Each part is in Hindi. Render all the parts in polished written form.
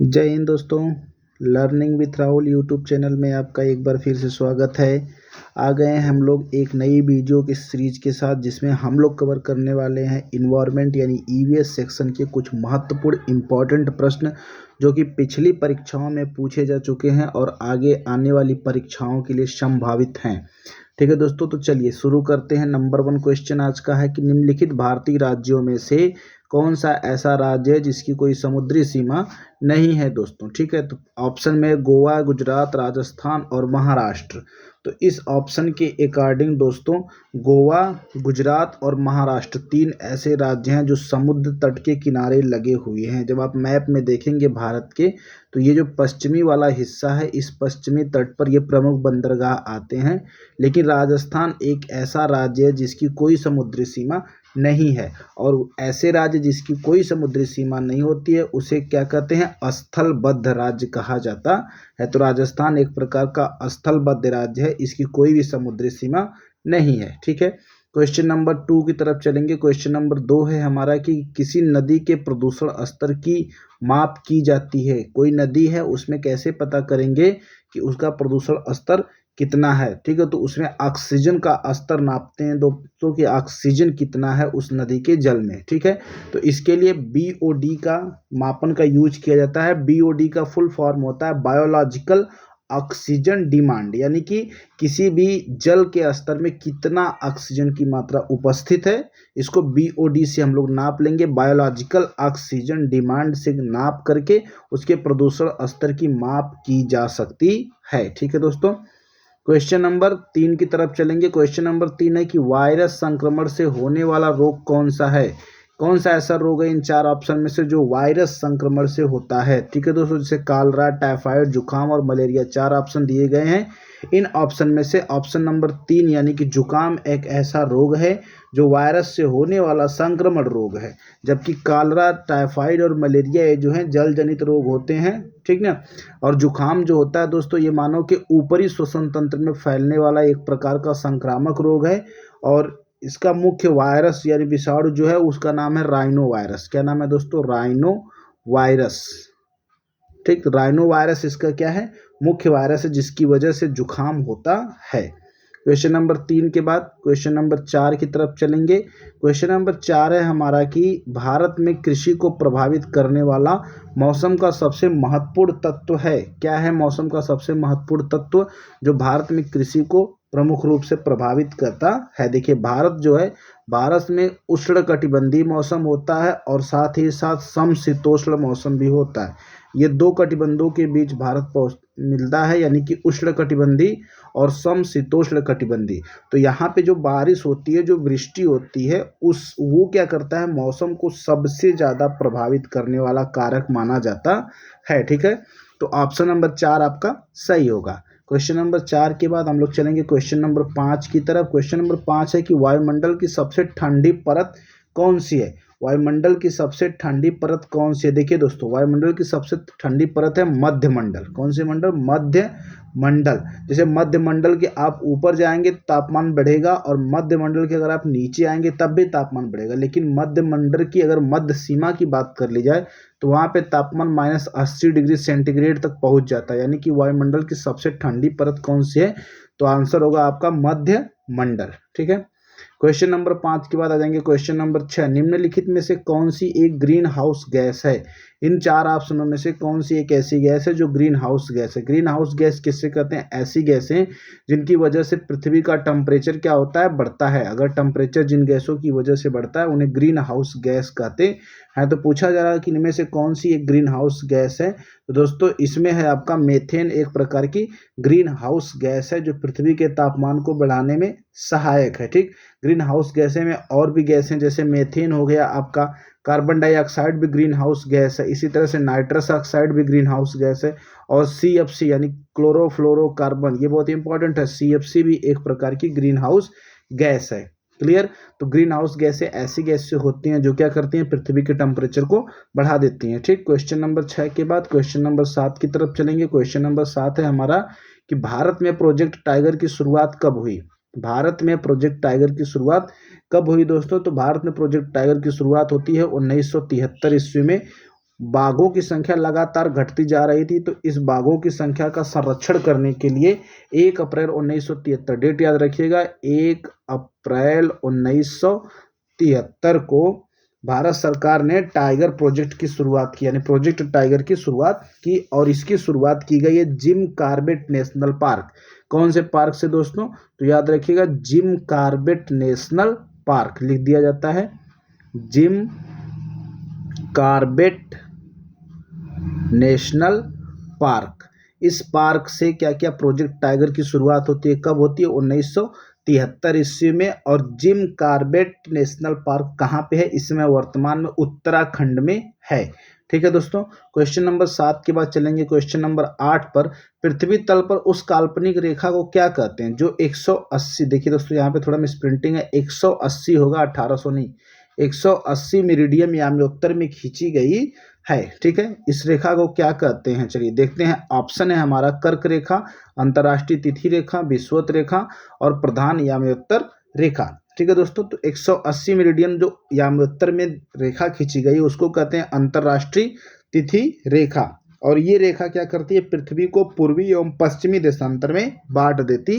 जय हिंद दोस्तों। Learning with Rahul YouTube channel में आपका एक बार फिर से स्वागत है। आ गए हैं हम लोग एक नई वीडियो की सीरीज के साथ, जिसमें हम लोग कवर करने वाले हैं इन्वायरमेंट यानी ईवीएस सेक्शन के कुछ महत्वपूर्ण इम्पॉर्टेंट प्रश्न जो कि पिछली परीक्षाओं में पूछे जा चुके हैं और आगे आने वाली परीक्षाओं के लिए संभावित हैं। ठीक है दोस्तों, तो चलिए शुरू करते हैं। नंबर 1 क्वेश्चन आज का है कि निम्नलिखित भारतीय राज्यों में से कौन सा ऐसा राज्य है जिसकी कोई समुद्री सीमा नहीं है दोस्तों। ठीक है, तो ऑप्शन में गोवा, गुजरात, राजस्थान और महाराष्ट्र। तो इस ऑप्शन के अकॉर्डिंग दोस्तों गोवा, गुजरात और महाराष्ट्र 3 ऐसे राज्य हैं जो समुद्र तट के किनारे लगे हुए हैं। जब आप मैप में देखेंगे भारत के, तो ये जो पश्चिमी वाला हिस्सा है, इस पश्चिमी तट पर ये प्रमुख बंदरगाह आते हैं। लेकिन राजस्थान एक ऐसा राज्य है जिसकी कोई समुद्री सीमा नहीं है, और ऐसे राज्य जिसकी कोई समुद्री सीमा नहीं होती है उसे क्या कहते हैं, स्थलबद्ध राज्य कहा जाता है। तो राजस्थान एक प्रकार का स्थलबद्ध राज्य है, इसकी कोई भी समुद्री सीमा नहीं है। ठीक है, क्वेश्चन नंबर 2 की तरफ चलेंगे। क्वेश्चन नंबर 2 है हमारा कि किसी नदी के प्रदूषण स्तर की माप की जाती है। कोई नदी है, उसमें कैसे पता करेंगे कि उसका प्रदूषण स्तर कितना है। ठीक है, तो उसमें ऑक्सीजन का स्तर नापते हैं दोस्तों कि ऑक्सीजन कितना है उस नदी के जल में। ठीक है, तो इसके लिए बीओडी का मापन का यूज किया जाता है। बीओडी का फुल फॉर्म होता है बायोलॉजिकल ऑक्सीजन डिमांड, यानी कि किसी भी जल के स्तर में कितना ऑक्सीजन की मात्रा उपस्थित है, इसको बीओडी से हम लोग नाप लेंगे। बायोलॉजिकल ऑक्सीजन डिमांड से नाप करके उसके प्रदूषण स्तर की माप की जा सकती है। ठीक है दोस्तों, क्वेश्चन नंबर 3 की तरफ चलेंगे। क्वेश्चन नंबर 3 है कि वायरस संक्रमण से होने वाला रोग कौन सा है। कौन सा ऐसा रोग है इन 4 ऑप्शन में से जो वायरस संक्रमण से होता है। ठीक है दोस्तों, जैसे कालरा, टाइफाइड, जुकाम और मलेरिया, 4 ऑप्शन दिए गए हैं। इन ऑप्शन में से ऑप्शन नंबर 3 यानी कि जुकाम एक ऐसा रोग है जो वायरस से होने वाला संक्रमण रोग है, जबकि कालरा, टाइफाइड और मलेरिया ये जो है जल जनित रोग होते हैं। ठीक ना, और जुकाम जो होता है दोस्तों ये मानव के ऊपरी श्वसन तंत्र में फैलने वाला एक प्रकार का संक्रामक रोग है, और इसका मुख्य वायरस यानी विषाणु जो है उसका नाम है राइनो वायरस। क्या नाम है दोस्तों, राइनो वायरस। ठीक, राइनो वायरस इसका क्या है, मुख्य वायरस है जिसकी वजह से जुकाम होता है। क्वेश्चन नंबर 3 के बाद क्वेश्चन नंबर 4 की तरफ चलेंगे। क्वेश्चन नंबर 4 है हमारा कि भारत में कृषि को प्रभावित करने वाला मौसम का सबसे महत्वपूर्ण तत्व है। क्या है मौसम का सबसे महत्वपूर्ण तत्व जो भारत में कृषि को प्रमुख रूप से प्रभावित करता है। देखिए भारत जो है, भारत में उष्णकटिबंधीय मौसम होता है और साथ ही साथ समशीतोष्ण मौसम भी होता है। ये 2 कटिबंधों के बीच भारत मिलता है, यानी कि उष्णकटिबंधीय और समशीतोष्ण कटिबंधीय। तो यहाँ पे जो बारिश होती है, जो वृष्टि होती है, वो क्या करता है, मौसम को सबसे ज़्यादा प्रभावित करने वाला कारक माना जाता है। ठीक है, तो ऑप्शन नंबर 4 आपका सही होगा। क्वेश्चन नंबर 4 के बाद हम लोग चलेंगे क्वेश्चन नंबर 5 की तरफ। क्वेश्चन नंबर 5 है कि वायुमंडल की सबसे ठंडी परत कौन सी है। वायुमंडल की सबसे ठंडी परत कौन सी है। देखिए दोस्तों, वायुमंडल की सबसे ठंडी परत है मध्य मंडल। कौन सी मंडल, मध्य मंडल। जैसे मध्य मंडल के आप ऊपर जाएंगे तापमान बढ़ेगा, और मध्य मंडल के अगर आप नीचे आएंगे तब भी तापमान बढ़ेगा। लेकिन मध्य मंडल की अगर मध्य सीमा की बात कर ली जाए तो वहाँ पे तापमान -80 डिग्री सेंटीग्रेड तक पहुँच जाता है। यानी कि वायुमंडल की सबसे ठंडी परत कौन सी है, तो आंसर होगा आपका मध्य मंडल। ठीक है, क्वेश्चन नंबर 5 के बाद आ जाएंगे क्वेश्चन नंबर 6। निम्नलिखित में से कौन सी एक ग्रीन हाउस गैस है। इन 4 ऑप्शनों में से कौन सी एक ऐसी गैस है जो ग्रीन हाउस गैस है। ग्रीन हाउस गैस किससे कहते हैं, ऐसी गैसें जिनकी वजह से पृथ्वी का टेम्परेचर क्या होता है, बढ़ता है। अगर टेम्परेचर जिन गैसों की वजह से बढ़ता है उन्हें ग्रीन हाउस गैस कहते हैं। तो पूछा जा रहा है कि इनमें से कौन सी एक ग्रीन हाउस गैस है। तो दोस्तों इसमें है आपका मेथेन, एक प्रकार की ग्रीन हाउस गैस है जो पृथ्वी के तापमान को बढ़ाने में सहायक है। ठीक, ग्रीन हाउस गैसें में और भी गैस हैं, जैसे मेथेन हो गया आपका, कार्बन डाइऑक्साइड भी ग्रीन हाउस गैस है, इसी तरह से नाइट्रस ऑक्साइड भी ग्रीन हाउस गैस है, और CFC यानी क्लोरोफ्लोरोकार्बन, ये बहुत इंपॉर्टेंट है, CFC भी एक प्रकार की ग्रीन हाउस गैस है। क्लियर, तो ग्रीन हाउस गैसें ऐसी गैस से होती हैं जो क्या करती हैं, पृथ्वी के टेम्परेचर को बढ़ा देती हैं। ठीक, क्वेश्चन नंबर 6 के बाद क्वेश्चन नंबर 7 की तरफ चलेंगे। क्वेश्चन नंबर 7 है हमारा कि भारत में प्रोजेक्ट टाइगर की शुरुआत कब हुई। भारत में प्रोजेक्ट टाइगर की शुरुआत कब हुई दोस्तों, तो भारत में प्रोजेक्ट टाइगर की शुरुआत होती है 1973 ईस्वी में। बाघों की संख्या लगातार घटती जा रही थी, तो इस बाघों की संख्या का संरक्षण करने के लिए 1 अप्रैल 1973, डेट याद रखिएगा, 1 अप्रैल 1973 को भारत सरकार ने टाइगर प्रोजेक्ट की शुरुआत की, यानी प्रोजेक्ट टाइगर की शुरुआत की, और इसकी शुरुआत की गई है जिम कॉर्बेट नेशनल पार्क। कौन से पार्क से दोस्तों? तो याद रखिएगा, जिम कॉर्बेट नेशनल पार्क लिख दिया जाता है, जिम कॉर्बेट नेशनल पार्क। इस पार्क से क्या क्या प्रोजेक्ट टाइगर की शुरुआत होती है, कब होती है? 1973 ईस्वी में। और जिम कॉर्बेट नेशनल पार्क कहाँ पे है? इसमें वर्तमान में उत्तराखंड में है। ठीक है दोस्तों। क्वेश्चन नंबर 7 के बाद चलेंगे क्वेश्चन नंबर 8 पर। पृथ्वी तल पर उस काल्पनिक रेखा को क्या कहते हैं जो 180, देखिए दोस्तों यहाँ पे थोड़ा मिसप्रिंटिंग है, 180 होगा, 1800 नहीं, 180 मेरिडियन याम्योत्तर में खींची गई है। ठीक है, इस रेखा को क्या कहते हैं? चलिए देखते हैं। ऑप्शन है हमारा कर्क रेखा, अंतर्राष्ट्रीय तिथि रेखा, विषुवत रेखा और प्रधान याम्योत्तर रेखा। ठीक है दोस्तों, तो 180 मेरिडियन जो याम्योत्तर में रेखा खींची गई उसको कहते हैं अंतर्राष्ट्रीय तिथि रेखा। और ये रेखा क्या करती है? पृथ्वी को पूर्वी एवं पश्चिमी देशांतर में बांट देती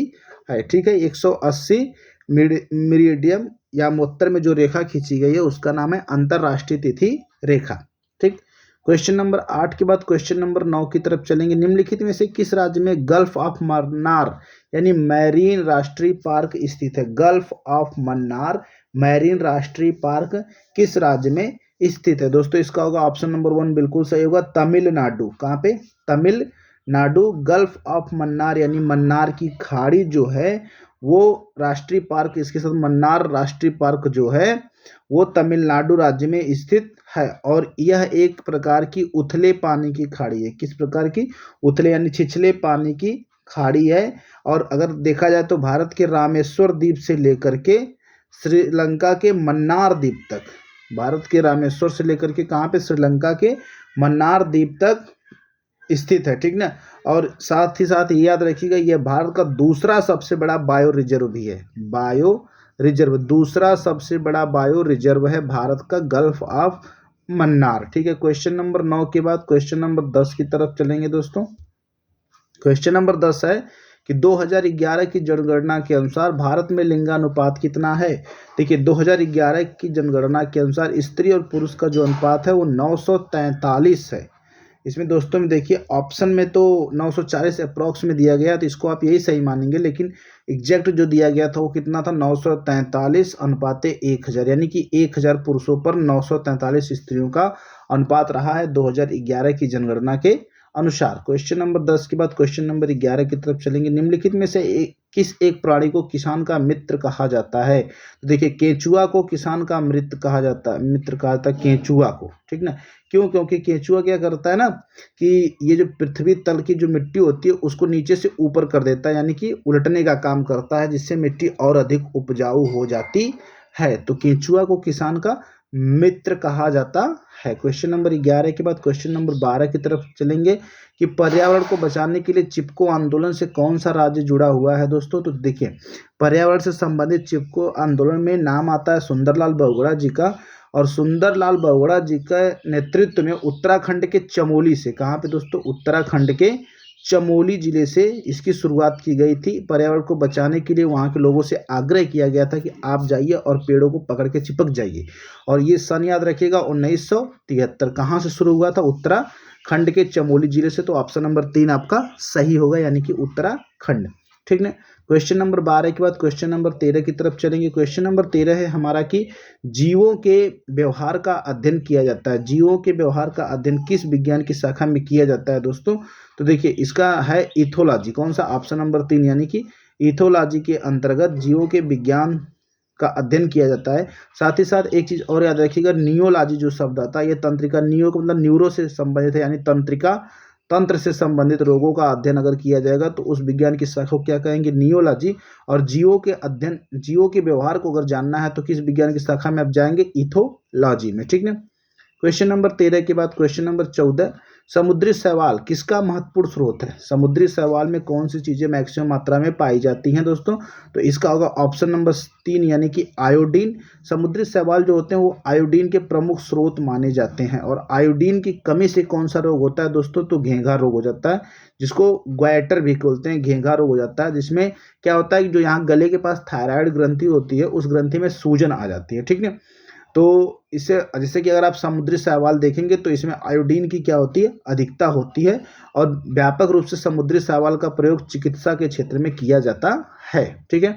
है। ठीक है, 180 मेरिडियन याम्योत्तर में जो रेखा खींची गई है उसका नाम है अंतर्राष्ट्रीय तिथि रेखा। ठीक, क्वेश्चन नंबर 8 के बाद क्वेश्चन नंबर 9 की तरफ चलेंगे। निम्नलिखित में से किस राज्य में गल्फ ऑफ मन्नार यानी मैरीन राष्ट्रीय पार्क स्थित है? गल्फ ऑफ मन्नार मैरीन राष्ट्रीय पार्क किस राज्य में स्थित है? दोस्तों इसका होगा ऑप्शन नंबर 1 बिल्कुल सही होगा, तमिलनाडु। कहाँ पे? तमिलनाडु। गल्फ ऑफ मन्नार यानी मन्नार की खाड़ी जो है वो राष्ट्रीय पार्क, इसके साथ मन्नार राष्ट्रीय पार्क जो है वो तमिलनाडु राज्य में स्थित है। और यह एक प्रकार की उथले पानी की खाड़ी है। किस प्रकार की? उथले यानी छिछले पानी की खाड़ी है। और अगर देखा जाए तो भारत के रामेश्वर द्वीप से लेकर के श्रीलंका के मन्नार द्वीप तक, भारत के रामेश्वर से लेकर के कहाँ पे? श्रीलंका के मन्नार द्वीप तक स्थित है। ठीक ना। और साथ ही साथ याद रखिएगा यह भारत का दूसरा सबसे बड़ा बायो रिजर्व भी है। बायो रिजर्व, दूसरा सबसे बड़ा बायो रिजर्व है भारत का गल्फ ऑफ मन्नार। ठीक है, क्वेश्चन नंबर 9 के बाद क्वेश्चन नंबर 10 की तरफ चलेंगे दोस्तों। क्वेश्चन नंबर 10 है कि 2011 की जनगणना के अनुसार भारत में लिंगानुपात कितना है? देखिए 2011 की जनगणना के अनुसार स्त्री और पुरुष का जो अनुपात है वो 943 है। इसमें दोस्तों में देखिए ऑप्शन में तो 940 अप्रॉक्स में दिया गया, तो इसको आप यही सही मानेंगे, लेकिन एग्जैक्ट जो दिया गया था वो कितना था? 943 अनुपाते 1000, यानी कि 1000 पुरुषों पर 943 स्त्रियों का अनुपात रहा है 2011 की जनगणना के अनुसार। क्वेश्चन नंबर 10 के बाद क्वेश्चन नंबर 11 की तरफ चलेंगे। निम्नलिखित में से किस एक प्राणी को किसान का मित्र कहा जाता है? तो देखिए केंचुआ को किसान का मित्र कहा जाता है, मित्र कहा जाता है केंचुआ को। ठीक ना। क्यों? क्योंकि केंचुआ क्या करता है ना कि ये जो पृथ्वी तल की जो मिट्टी होती है उसको नीचे से ऊपर कर देता है, यानी कि उलटने का काम करता है, जिससे मिट्टी और अधिक उपजाऊ हो जाती है। तो केंचुआ को किसान का मित्र कहा जाता है। क्वेश्चन नंबर 11 के बाद क्वेश्चन नंबर 12 की तरफ चलेंगे कि पर्यावरण को बचाने के लिए चिपको आंदोलन से कौन सा राज्य जुड़ा हुआ है दोस्तों? तो देखिए पर्यावरण से संबंधित चिपको आंदोलन में नाम आता है सुंदरलाल बहुगुणा जी का। और सुंदरलाल बहुगुणा जी के नेतृत्व में उत्तराखंड के चमोली से, कहाँ पे दोस्तों? उत्तराखंड के चमोली जिले से इसकी शुरुआत की गई थी। पर्यावरण को बचाने के लिए वहाँ के लोगों से आग्रह किया गया था कि आप जाइए और पेड़ों को पकड़ के चिपक जाइए। और ये सन याद रखिएगा 1973। कहाँ से शुरू हुआ था? उत्तराखंड के चमोली जिले से। तो ऑप्शन नंबर 3 आपका सही होगा, यानी कि उत्तराखंड। ठीक ना। क्वेश्चन नंबर 12 के बाद क्वेश्चन नंबर 13 की तरफ चलेंगे। क्वेश्चन नंबर 13 है हमारा कि जीवों के व्यवहार का अध्ययन किया जाता है। जीवों के व्यवहार का अध्ययन किस विज्ञान की शाखा में किया जाता है दोस्तों? तो देखिए इसका है इथोलॉजी। कौन सा? ऑप्शन नंबर 3 यानी कि इथोलॉजी के अंतर्गत जीवों के विज्ञान का अध्ययन किया जाता है। साथ ही साथ एक चीज और याद रखिएगा, नियोलॉजी जो शब्द आता है ये तंत्रिका, नियो का मतलब न्यूरो से संबंधित है, यानी तंत्रिका, तंत्र से संबंधित रोगों का अध्ययन अगर किया जाएगा तो उस विज्ञान की शाखा को क्या कहेंगे? नियोलॉजी। और जीवों के अध्ययन, जीवों के व्यवहार को अगर जानना है तो किस विज्ञान की शाखा में आप जाएंगे? इथोलॉजी में। ठीक ना। क्वेश्चन नंबर 13 के बाद क्वेश्चन नंबर 14 समुद्री शैवाल किसका महत्वपूर्ण स्रोत है? समुद्री शैवाल में कौन सी चीजें मैक्सिमम मात्रा में पाई जाती हैं दोस्तों? तो इसका होगा ऑप्शन नंबर 3 यानी कि आयोडीन। समुद्री शैवाल जो होते हैं वो आयोडीन के प्रमुख स्रोत माने जाते हैं। और आयोडीन की कमी से कौन सा रोग होता है दोस्तों? तो घेंघा रोग हो जाता है, जिसको ग्वाइटर भी बोलते हैं। घेंघा रोग हो जाता है जिसमें क्या होता है कि जो यहाँ गले के पास थायराइड ग्रंथि होती है उस ग्रंथि में सूजन आ जाती है, ठीक है। तो इससे जैसे कि अगर आप समुद्री शैवाल देखेंगे तो इसमें आयोडीन की क्या होती है? अधिकता होती है। और व्यापक रूप से समुद्री शैवाल का प्रयोग चिकित्सा के क्षेत्र में किया जाता है, ठीक है।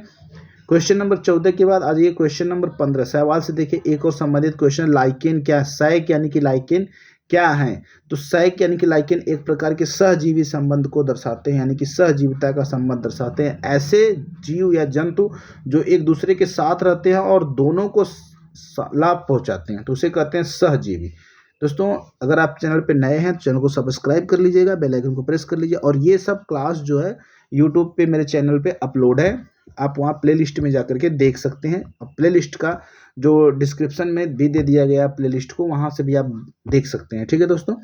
क्वेश्चन नंबर 14 के बाद आ जाइए क्वेश्चन नंबर 15। शैवाल से देखिए एक और संबंधित क्वेश्चन, लाइकेन क्या है? सैक यानी कि लाइकेन क्या है? तो सैक यानी कि लाइकेन एक प्रकार के सहजीवी संबंध को दर्शाते हैं, यानी कि सहजीविता का संबंध दर्शाते हैं। ऐसे जीव या जंतु जो एक दूसरे के साथ रहते हैं और दोनों को लाभ पहुंचाते हैं, तो उसे कहते हैं सहजीवी। दोस्तों अगर आप चैनल पे नए हैं तो चैनल को सब्सक्राइब कर लीजिएगा, बेल आइकन को प्रेस कर लीजिए। और ये सब क्लास जो है यूट्यूब पे मेरे चैनल पे अपलोड है, आप वहाँ प्लेलिस्ट में जाकर के देख सकते हैं। प्लेलिस्ट का जो डिस्क्रिप्शन में भी दे दिया गया प्लेलिस्ट को, वहाँ से भी आप देख सकते हैं, ठीक है दोस्तों।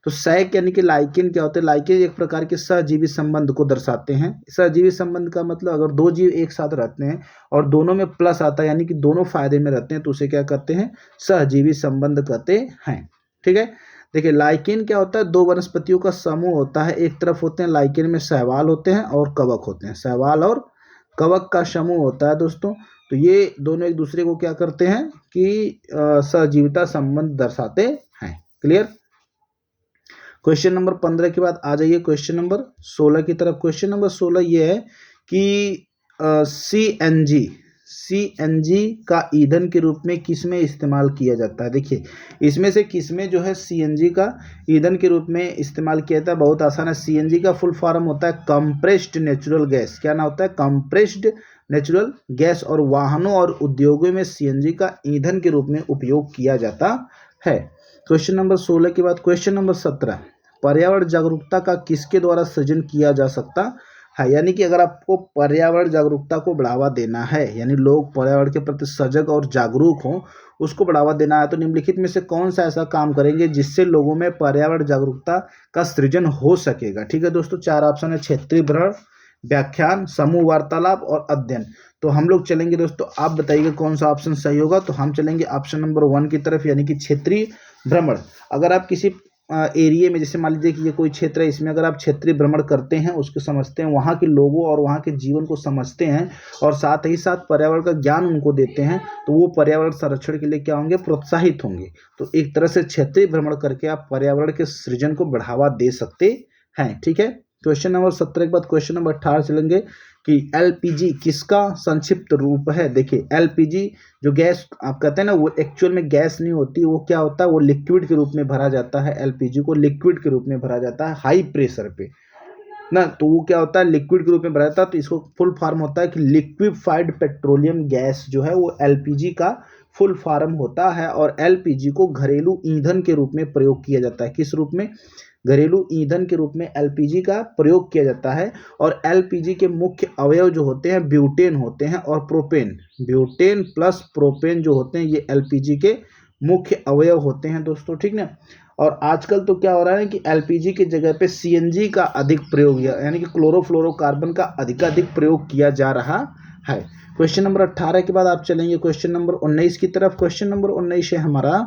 तो सैक यानी कि लाइकेन क्या होते हैं? लाइकेन एक प्रकार के सहजीवी संबंध को दर्शाते हैं। सहजीवी संबंध का मतलब अगर दो जीव एक साथ रहते हैं और दोनों में प्लस आता है, यानी कि दोनों फायदे में रहते हैं, तो उसे क्या कहते हैं? सहजीवी संबंध कहते हैं, ठीक है। देखिए लाइकेन क्या होता है? दो वनस्पतियों का समूह होता है। एक तरफ होते हैं लाइकेन में शैवाल होते हैं और कवक होते हैं। शैवाल और कवक का समूह होता है दोस्तों। तो ये दोनों एक दूसरे को क्या करते हैं कि सहजीविता संबंध दर्शाते हैं। क्लियर? क्वेश्चन नंबर 15 के बाद आ जाइए क्वेश्चन नंबर 16 की तरफ। क्वेश्चन नंबर 16 ये है कि सीएनजी का ईंधन के रूप में किस में इस्तेमाल किया जाता है? देखिए इसमें से किस में जो है सीएनजी का ईंधन के रूप में इस्तेमाल किया जाता है? बहुत आसान है। सीएनजी का फुल फॉर्म होता है कंप्रेस्ड नेचुरल गैस। क्या नाम होता है? Compressed natural gas. और वाहनों और उद्योगों में सीएनजी का ईंधन के रूप में उपयोग किया जाता है। क्वेश्चन नंबर 16 के बाद क्वेश्चन नंबर 17, पर्यावरण जागरूकता का किसके द्वारा सृजन किया जा सकता है? यानी कि अगर आपको पर्यावरण जागरूकता को बढ़ावा देना है, यानी लोग पर्यावरण के प्रति सजग और जागरूक हों, उसको बढ़ावा देना है, तो निम्नलिखित में से कौन सा ऐसा काम करेंगे जिससे लोगों में पर्यावरण जागरूकता का सृजन हो सकेगा? ठीक है दोस्तों, 4 ऑप्शन है, क्षेत्रीय भ्रमण, व्याख्यान, समूह वार्तालाप और अध्ययन। तो हम लोग चलेंगे दोस्तों, आप बताइए कौन सा ऑप्शन सही होगा। तो हम चलेंगे ऑप्शन नंबर 1 की तरफ, यानी कि क्षेत्रीय भ्रमण। अगर आप किसी एरिया में, जैसे मान लीजिए कि ये कोई क्षेत्र है, इसमें अगर आप क्षेत्रीय भ्रमण करते हैं, उसको समझते हैं, वहाँ के लोगों और वहाँ के जीवन को समझते हैं और साथ ही साथ पर्यावरण का ज्ञान उनको देते हैं, तो वो पर्यावरण संरक्षण के लिए क्या होंगे? प्रोत्साहित होंगे। तो एक तरह से क्षेत्रीय भ्रमण करके आप पर्यावरण के सृजन को बढ़ावा दे सकते हैं, ठीक है। क्वेश्चन नंबर 17 के बाद क्वेश्चन नंबर 18 चलेंगे कि एलपीजी किसका संक्षिप्त रूप है? देखिए एलपीजी जो गैस आप कहते हैं ना, वो एक्चुअल में गैस नहीं होती, वो क्या होता है? वो लिक्विड के रूप में भरा जाता है। एलपीजी को लिक्विड के रूप में भरा जाता है हाई प्रेशर पे ना, तो वो क्या होता है? लिक्विड के रूप में भरा जाता है। तो इसको फुल फॉर्म होता है कि लिक्विफाइड पेट्रोलियम गैस जो है वो एलपीजी का फुल फॉर्म होता है। और एलपीजी को घरेलू ईंधन के रूप में प्रयोग किया जाता है। किस रूप में? घरेलू ईंधन के रूप में एलपीजी का प्रयोग किया जाता है। और एलपीजी के मुख्य अवयव जो होते हैं ब्यूटेन होते हैं और प्रोपेन। ब्यूटेन प्लस प्रोपेन जो होते हैं ये एलपीजी के मुख्य अवयव होते हैं दोस्तों, ठीक ना। और आजकल तो क्या हो रहा है कि एलपीजी की जगह पे सीएनजी का अधिक प्रयोग, यानी कि क्लोरोफ्लोरोकार्बन का अधिकाधिक प्रयोग किया जा रहा है। क्वेश्चन नंबर 18 के बाद आप चलेंगे क्वेश्चन नंबर 19 की तरफ। क्वेश्चन नंबर 19 है हमारा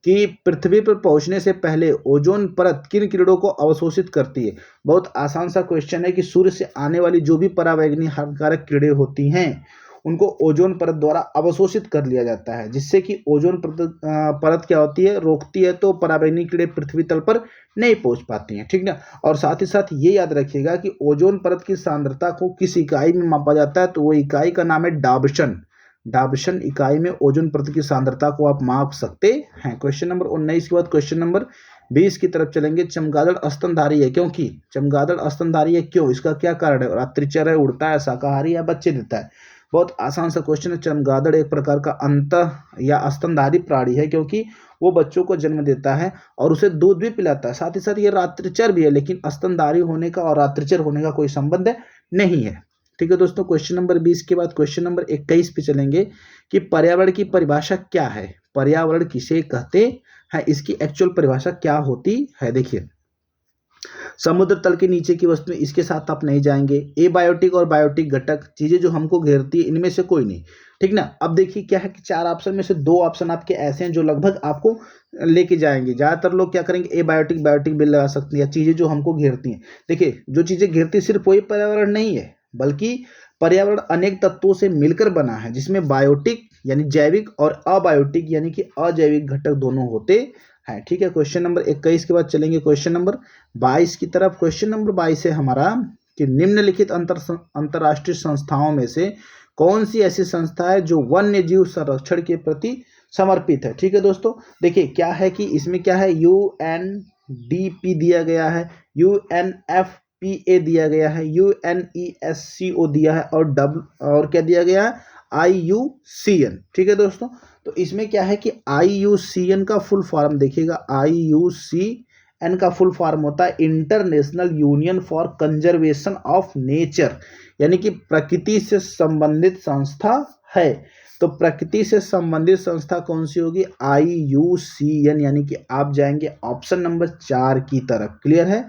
कि पृथ्वी पर पहुंचने से पहले ओजोन परत किन किरणों को अवशोषित करती है? बहुत आसान सा क्वेश्चन है कि सूर्य से आने वाली जो भी परावैंगनी हानिकारक किरणें होती हैं उनको ओजोन परत द्वारा अवशोषित कर लिया जाता है, जिससे कि ओजोन परत क्या होती है? रोकती है, तो परावैंगनी किरणें पृथ्वी तल पर नहीं पहुंच पाती हैं, ठीक ना। और साथ ही साथ ये याद रखिएगा कि ओजोन परत की सांद्रता को किस इकाई में मापा जाता है? तो वो इकाई का नाम है डाबसन। डाबसन इकाई में ओजोन परत की सांद्रता को आप माप सकते हैं। क्वेश्चन नंबर 19 के बाद क्वेश्चन नंबर 20 की तरफ चलेंगे। चमगादड़ स्तनधारी है, क्योंकि चमगादड़ स्तनधारी है क्यों? इसका क्या कारण है? रात्रिचर है, उड़ता है, शाकाहारी है, बच्चे देता है। बहुत आसान सा क्वेश्चन है। चमगादड़ एक प्रकार का अंतः या स्तनधारी प्राणी है, क्योंकि वो बच्चों को जन्म देता है और उसे दूध भी पिलाता है। साथ ही साथ ये रात्रिचर भी है, लेकिन स्तनधारी होने का और रात्रिचर होने का कोई संबंध नहीं है, ठीक है दोस्तों। क्वेश्चन नंबर 20 के बाद क्वेश्चन नंबर 21 पे चलेंगे कि पर्यावरण की परिभाषा क्या है? पर्यावरण किसे कहते हैं? इसकी एक्चुअल परिभाषा क्या होती है? देखिए समुद्र तल के नीचे की वस्तुएं, इसके साथ आप नहीं जाएंगे। एबायोटिक और बायोटिक घटक, चीजें जो हमको घेरती है, इनमें से कोई नहीं, ठीक ना। अब देखिए क्या है कि 4 ऑप्शन में से 2 ऑप्शन आपके ऐसे हैं जो लगभग आपको लेके जाएंगे। ज्यादातर लोग क्या करेंगे, एबायोटिक बायोटिक भी लगा सकते हैं, या चीजें जो हमको घेरती हैं। देखिए जो चीजें घेरती सिर्फ वही पर्यावरण नहीं है, बल्कि पर्यावरण अनेक तत्वों से मिलकर बना है, जिसमें बायोटिक यानी जैविक और अबायोटिक यानी कि अजैविक घटक दोनों होते हैं, ठीक है। क्वेश्चन नंबर 21 के बाद चलेंगे क्वेश्चन नंबर 22 की तरफ। क्वेश्चन नंबर 22 है हमारा कि निम्नलिखित अंतरराष्ट्रीय संस्थाओं में से कौन सी ऐसी संस्था है जो वन्य जीव संरक्षण के प्रति समर्पित है, ठीक है दोस्तों। देखिए क्या है कि इसमें क्या है, UNDP दिया गया है, UNFPA दिया गया है, UNESCO दिया है, और क्या दिया गया है, IUCN, ठीक है दोस्तों। तो इसमें क्या है कि IUCN का फुल फॉर्म देखिएगा, IUCN का फुल फॉर्म होता है international union for conservation of nature, यानी कि प्रकृति से संबंधित संस्था है। तो प्रकृति से संबंधित संस्था कौन सी होगी, IUCN, यानी कि आप जाएंगे ऑप्शन नंबर 4 की तरफ। क्लियर है।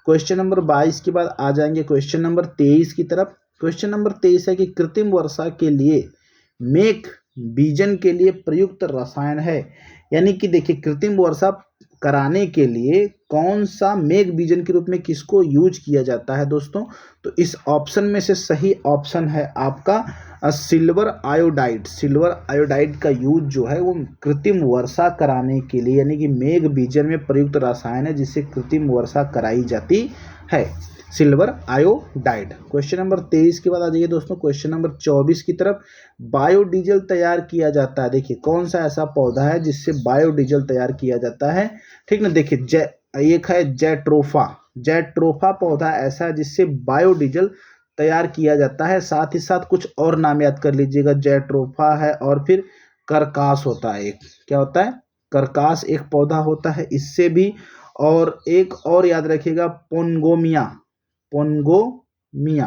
क्वेश्चन नंबर 22 के बाद आ जाएंगे क्वेश्चन नंबर 23 की तरफ। क्वेश्चन नंबर 23 है कि कृत्रिम वर्षा के लिए मेघ बीजन के लिए प्रयुक्त रसायन है, यानी कि देखिए कृत्रिम वर्षा कराने के लिए कौन सा मेघ बीजन के रूप में किसको यूज किया जाता है दोस्तों। तो इस ऑप्शन में से सही ऑप्शन है आपका सिल्वर आयोडाइड। सिल्वर आयोडाइड का यूज जो है वो कृत्रिम वर्षा कराने के लिए, यानी कि मेघ बीजन में प्रयुक्त रसायन है जिससे कृत्रिम वर्षा कराई जाती है, सिल्वर आयोडाइड। क्वेश्चन नंबर 23 के बाद आ जाइए दोस्तों क्वेश्चन नंबर 24 की तरफ। बायोडीजल तैयार किया जाता है, देखिए कौन सा ऐसा पौधा है जिससे बायोडीजल तैयार किया जाता है, ठीक ना। देखिए एक है जेट्रोफा। जेट्रोफा पौधा ऐसा है जिससे बायोडीजल तैयार किया जाता है। साथ ही साथ कुछ और नाम याद कर लीजिएगा, जेट्रोफा है और फिर करकास होता है, एक क्या होता है, करकास एक पौधा होता है इससे भी, और एक और याद रखिएगा पोन्गोमिया। पोन्गोमिया,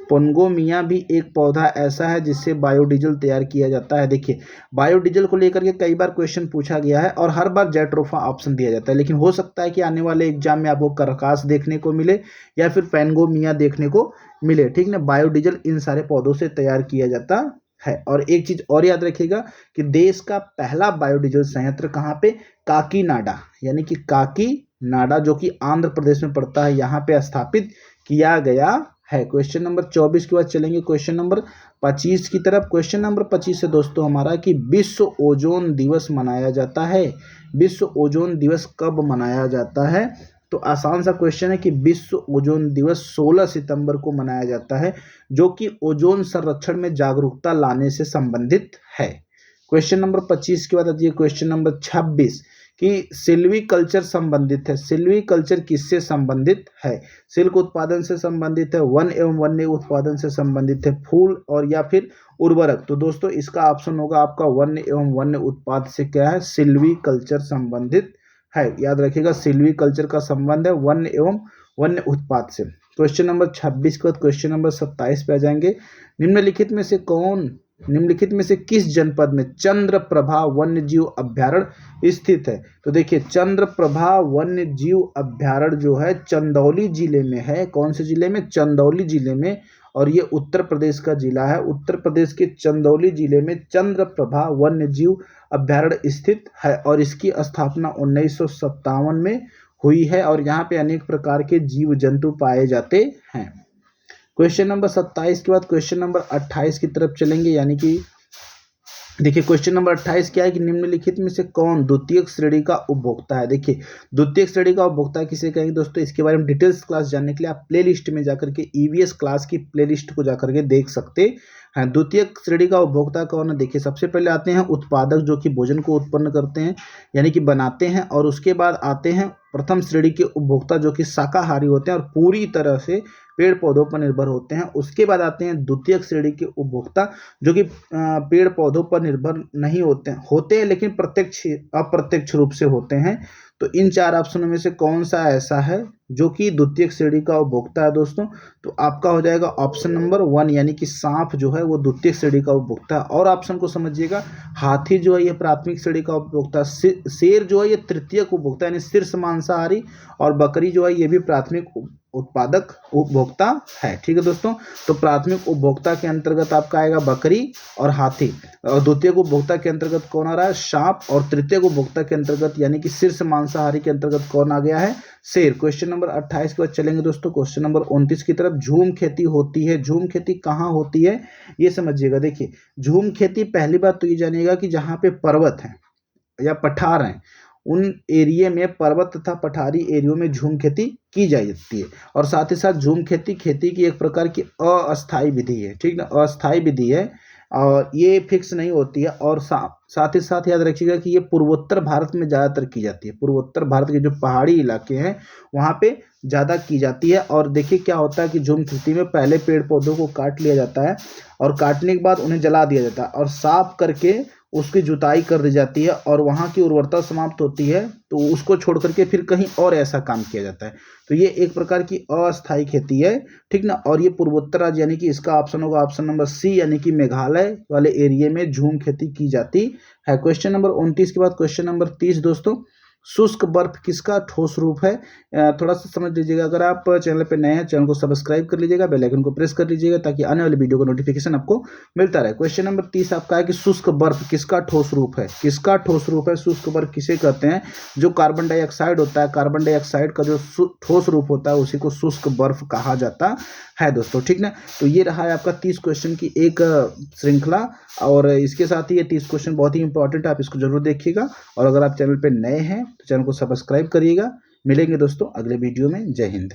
पोन्गोमिया भी एक पौधा ऐसा है जिससे बायोडीजल तैयार किया जाता है। देखिए बायोडीजल को लेकर के कई बार क्वेश्चन पूछा गया है और हर बार जेट्रोफा ऑप्शन दिया जाता है, लेकिन हो सकता है कि आने वाले एग्जाम में आपको करकास देखने को मिले या फिर पोन्गोमिया देखने को मिले, ठीक ना। बायोडीजल इन सारे पौधों से तैयार किया जाता है। और एक चीज और याद रखिएगा कि देश का पहला बायोडीजल संयंत्र कहाँ पे, काकीनाडा, यानी कि काकीनाडा जो कि आंध्र प्रदेश में पड़ता है, यहाँ पे स्थापित किया गया है। क्वेश्चन नंबर 24 के बाद चलेंगे क्वेश्चन नंबर 25 की तरफ। क्वेश्चन नंबर 25 है दोस्तों हमारा कि विश्व ओजोन दिवस मनाया जाता है। विश्व ओजोन दिवस कब मनाया जाता है, तो आसान सा क्वेश्चन है कि विश्व ओजोन दिवस 16 सितंबर को मनाया जाता है, जो कि ओजोन संरक्षण में जागरूकता लाने से संबंधित है। क्वेश्चन नंबर 25 के बाद आती है क्वेश्चन नंबर 26 कि सिल्वी कल्चर संबंधित है। सिल्वी कल्चर किससे संबंधित है, सिल्क उत्पादन से संबंधित है, वन एवं वन्य उत्पादन से संबंधित है, फूल और या फिर उर्वरक। तो दोस्तों इसका ऑप्शन होगा आपका वन्य एवं वन्य उत्पाद से क्या है, सिल्वी कल्चर संबंधित है। याद रखिएगा सिल्वी कल्चर का संबंध है वन्य एवं वन्य उत्पाद से। क्वेश्चन नंबर 26 के बाद क्वेश्चन नंबर 27 पे आ जाएंगे। निम्नलिखित में से किस जनपद में चंद्रप्रभा वन्य जीव अभ्यारण्य स्थित है। तो देखिए चंद्रप्रभा वन्य जीव अभ्यारण्य जो है चंदौली जिले में है। कौन से जिले में, चंदौली जिले में, और ये उत्तर प्रदेश का जिला है। उत्तर प्रदेश के चंदौली जिले में चंद्रप्रभा वन्य जीव अभ्यारण्य स्थित है और इसकी स्थापना 1957 में हुई है और यहाँ पे अनेक प्रकार के जीव जंतु पाए जाते हैं। क्वेश्चन नंबर 27 के बाद क्वेश्चन नंबर 28 की तरफ चलेंगे, यानी कि देखिए क्वेश्चन नंबर 28 क्या है कि निम्नलिखित में से कौन द्वितीयक श्रेणी का उपभोक्ता है। देखिए द्वितीयक श्रेणी का उपभोक्ता किसे कहेंगे दोस्तों, इसके बारे में डिटेल्स क्लास जानने के लिए आप प्लेलिस्ट में जाकर के ईवीएस क्लास की प्लेलिस्ट को जाकर के देख सकते हैं। द्वितीयक श्रेणी का उपभोक्ता कौन है, देखिए सबसे पहले आते हैं उत्पादक जो कि भोजन को उत्पन्न करते हैं यानी कि बनाते हैं, और उसके बाद आते हैं प्रथम श्रेणी के उपभोक्ता जो कि शाकाहारी होते हैं और पूरी तरह से पेड़ पौधों पर निर्भर होते हैं। उसके बाद आते हैं द्वितीयक श्रेणी के उपभोक्ता जो कि पेड़ पौधों पर निर्भर नहीं होते हैं लेकिन प्रत्यक्ष अप्रत्यक्ष रूप से होते हैं। तो इन 4 ऑप्शनों में से कौन सा ऐसा है जो कि द्वितीयक श्रेणी का उपभोक्ता है दोस्तों। तो आपका हो जाएगा ऑप्शन नंबर 1, यानी कि सांप जो है वो द्वितीयक श्रेणी का उपभोक्ता है। और ऑप्शन को समझिएगा, हाथी जो है ये प्राथमिक श्रेणी का उपभोक्ता, शेर जो है ये तृतीयक उपभोक्ता यानी शीर्ष मांसाहारी, और बकरी जो है ये भी प्राथमिक उत्पादक उपभोक्ता है। ठीक है दोस्तों, तो प्राथमिक उपभोक्ता के अंतर्गत आपका आएगा बकरी और हाथी, और द्वितीयक उपभोक्ता के अंतर्गत कौन आ रहा है, सांप, और तृतीयक उपभोक्ता के अंतर्गत यानी कि शीर्ष मांसाहारी के अंतर्गत कौन आ गया है, शेर। क्वेश्चन नंबर 28 के बाद चलेंगे दोस्तों क्वेश्चन नंबर 29 की तरफ। झूम खेती होती है, झूम खेती कहाँ होती है ये समझिएगा। देखिए, झूम खेती पहली बात तो ये जानिएगा कि जहाँ पे पर्वत है या पठार हैं, उन एरिया में, पर्वत तथा पठारी एरियो में झूम खेती की जाती है। और साथ ही साथ झूम खेती की एक प्रकार की अस्थायी विधि है। ठीक ना, अस्थायी विधि है और ये फिक्स नहीं होती है। और साथ ही साथ याद रखिएगा कि ये पूर्वोत्तर भारत में ज़्यादातर की जाती है। पूर्वोत्तर भारत के जो पहाड़ी इलाके हैं वहाँ पे ज़्यादा की जाती है। और देखिए क्या होता है कि झूम खेती में पहले पेड़ पौधों को काट लिया जाता है, और काटने के बाद उन्हें जला दिया जाता है, और साफ करके उसकी जुताई कर दी जाती है, और वहाँ की उर्वरता समाप्त होती है, तो उसको छोड़ करके फिर कहीं और ऐसा काम किया जाता है। तो ये एक प्रकार की अस्थायी खेती है। ठीक ना, और ये पूर्वोत्तर राज्य यानी कि इसका ऑप्शन होगा ऑप्शन नंबर सी, यानी कि मेघालय वाले एरिया में झूम खेती की जाती है। क्वेश्चन नंबर 29 के बाद क्वेश्चन नंबर 30 दोस्तों, शुष्क बर्फ किसका ठोस रूप है। थोड़ा सा समझ लीजिएगा। अगर आप चैनल पे नए हैं, चैनल को सब्सक्राइब कर लीजिएगा, बेल आइकन को प्रेस कर लीजिएगा ताकि आने वाली वीडियो का नोटिफिकेशन आपको मिलता रहे। क्वेश्चन नंबर 30 आपका है कि शुष्क बर्फ किसका ठोस रूप है। किसका ठोस रूप है, शुष्क बर्फ किसे कहते हैं। जो कार्बन डाइऑक्साइड होता है, कार्बन डाइऑक्साइड का जो ठोस रूप होता है उसी को शुष्क बर्फ कहा जाता है दोस्तों। ठीक ना, तो ये रहा है आपका 30 क्वेश्चन की एक श्रृंखला, और इसके साथ ही ये 30 क्वेश्चन बहुत ही इंपॉर्टेंट है, आप इसको जरूर देखिएगा। और अगर आप चैनल पे नए हैं तो चैनल को सब्सक्राइब करिएगा। मिलेंगे दोस्तों अगले वीडियो में। जय हिंद।